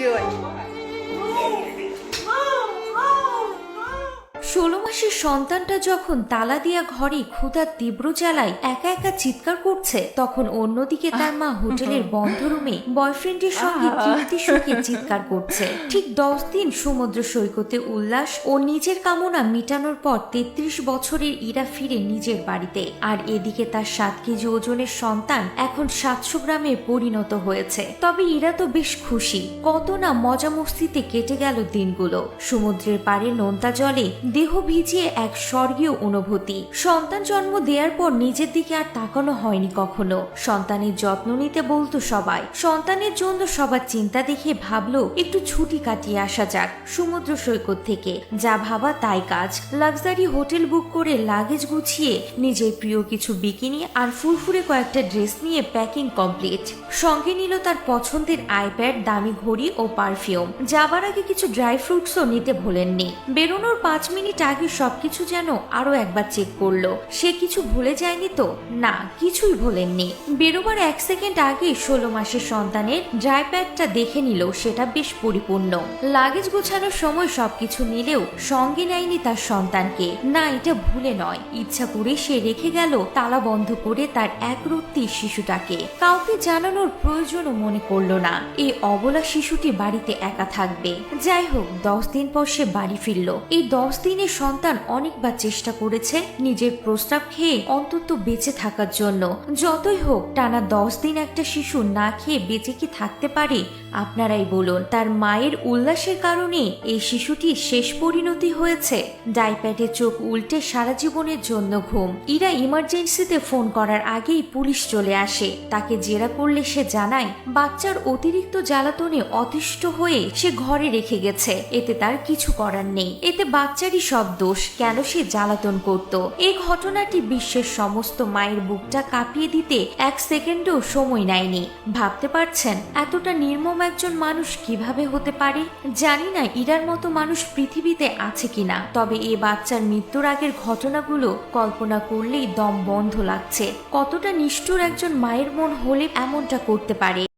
doing? 16 মাসের সন্তানটা যখন তালা দিয়া ঘরে ক্ষুধার তীব্র জ্বালায় একা একা চিৎকার করছে, তখন অন্যদিকে তার মা হোটেলের বন্ধ রুমে বয়ফ্রেন্ডের সঙ্গে তৃপ্তি সুখে চিৎকার করছে। ঠিক 10 দিন সমুদ্র সৈকতে উল্লাস ও নিজের কামনা মিটানোর পর 33 বছরের ইরা ফিরে নিজের বাড়িতে। আর এদিকে তার 7 কেজি ওজনের সন্তান এখন 700 গ্রামে পরিণত হয়েছে। তবে ইরা তো বেশ খুশি। কত না মজা মস্তিতে কেটে গেল দিনগুলো। সমুদ্রের পাড়ে নোনতা জলে দেহ ভিজিয়ে এক স্বর্গীয় অনুভূতি। সন্তান জন্ম দেওয়ার পর নিজের দিকে আর তাকানো হয়নি কখনো। সন্তানের যত্ন নিতে বলতো সবাই। সন্তানের জন্য সবার চিন্তা দেখে ভাবলো একটু ছুটি কাটিয়ে আসা যাক সমুদ্র সৈকত থেকে। যা ভাবা তাই কাজ। লাক্সারি হোটেল বুক করে লাগেজ গুছিয়ে নিজের প্রিয় কিছু বিকিনি আর ফুরফুরে কয়েকটা ড্রেস নিয়ে প্যাকিং কমপ্লিট। সঙ্গে নিল তার পছন্দের আইপ্যাড, দামি ঘড়ি ও পারফিউম। যাবার আগে কিছু ড্রাই ফ্রুটসও নিতে ভোলেননি। বেরোনোর 5 মিনিট আগে সবকিছু যেন আরো একবার চেক করলো। সে কিছু ভুলে যায়নি তো? না, কিছুই ভোলেননি। বেরোবার 1 সেকেন্ড আগে 16 মাসের সন্তানের ড্রাই প্যাডটা দেখে নিল, সেটা বেশ পরিপূর্ণ। লাগেজ গোছানোর সময় সবকিছু নিলেও সঙ্গে নেয়নি তার সন্তানকে। না, এটা ভুলে নয়, ইচ্ছা করে সে রেখে গেল তালা বন্ধ করে তার একরত্তি শিশুটাকে। কাউকে জানানোর প্রয়োজনও মনে করলো না এই অবলা শিশুটি বাড়িতে একা থাকবে। যাই হোক, 10 দিন পর সে বাড়ি ফিরল। এই 10 দিনের সন্তান অনেকবার চেষ্টা করেছে নিজের প্রস্রাব খেয়ে অন্তত বেঁচে থাকার জন্য। যতই হোক, টানা 10 দিন একটা শিশু না খেয়ে বেঁচে কি থাকতে পারে? আপনারাই বলুন। তার মায়ের উল্লাসের কারণে এই শিশুটির শেষ পরিণতি হয়েছে ডাইপ্যাডে চোখ উল্টে সারা জীবনের জন্য ঘুম। ইরা ইমার্জেন্সিতে ফোন করার আগেই পুলিশ চলে আসে। তাকে জেরা করলে সে জানায় বাচ্চার অতিরিক্ত জ্বালাতনে অতিষ্ঠ হয়ে সে ঘরে রেখে গেছে। এতে তার কিছু করার নেই। এতে বাচ্চারই সব দোষ, কেন সে জ্বালাতন করত। এই ঘটনাটি বিশ্বের সমস্ত মায়ের বুকটা কাঁপিয়ে দিতে 1 সেকেন্ডও সময় নেয়নি। ভাবতে পারছেন এতটা নির্মম একজন মানুষ কিভাবে হতে পারে? জানি না ইরার মতো মানুষ পৃথিবীতে আছে কিনা, তবে এ বাচ্চার মৃত্যুর আগের ঘটনাগুলো কল্পনা করলেই দম বন্ধ লাগছে। কতটা নিষ্ঠুর একজন মায়ের মন হলে এমনটা করতে পারে।